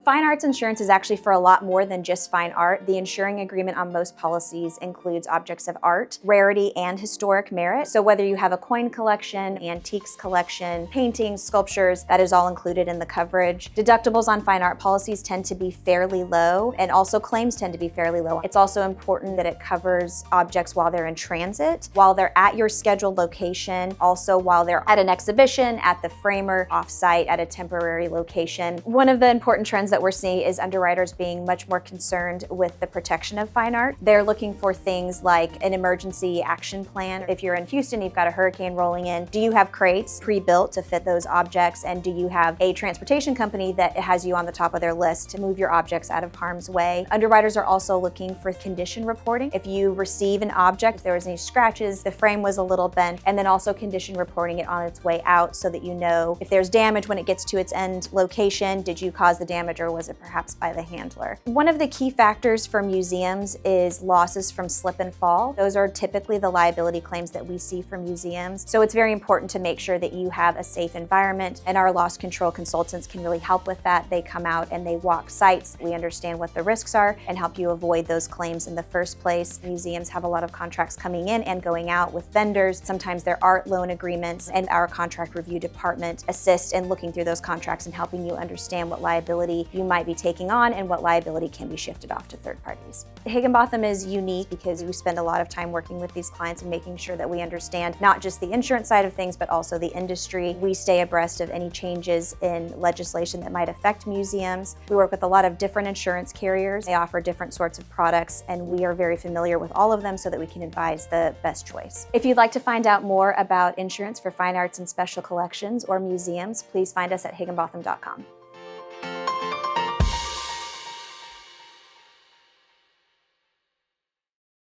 Fine arts insurance is actually for a lot more than just fine art. The insuring agreement on most policies includes objects of art, rarity, and historic merit. So whether you have a coin collection, antiques collection, paintings, sculptures, that is all included in the coverage. Deductibles on fine art policies tend to be fairly low, and also claims tend to be fairly low. It's also important that it covers objects while they're in transit, while they're at your scheduled location, also while they're at an exhibition, at the framer, off-site, at a temporary location. One of the important trends that we're seeing is underwriters being much more concerned with the protection of fine art. They're looking for things like an emergency action plan. If you're in Houston, you've got a hurricane rolling in, do you have crates pre-built to fit those objects? And do you have a transportation company that has you on the top of their list to move your objects out of harm's way? Underwriters are also looking for condition reporting. If you receive an object, if there was any scratches, the frame was a little bent, and then also condition reporting it on its way out so that you know if there's damage when it gets to its end location, did you cause the damage or was it perhaps by the handler? One of the key factors for museums is losses from slip and fall. Those are typically the liability claims that we see from museums. So it's very important to make sure that you have a safe environment, and our loss control consultants can really help with that. They come out and they walk sites. We understand what the risks are and help you avoid those claims in the first place. Museums have a lot of contracts coming in and going out with vendors. Sometimes there are loan agreements, and our contract review department assists in looking through those contracts and helping you understand what liability you might be taking on and what liability can be shifted off to third parties. Higginbotham is unique because we spend a lot of time working with these clients and making sure that we understand not just the insurance side of things, but also the industry. We stay abreast of any changes in legislation that might affect museums. We work with a lot of different insurance carriers. They offer different sorts of products, and we are very familiar with all of them so that we can advise the best choice. If you'd like to find out more about insurance for fine arts and special collections or museums, please find us at higginbotham.com.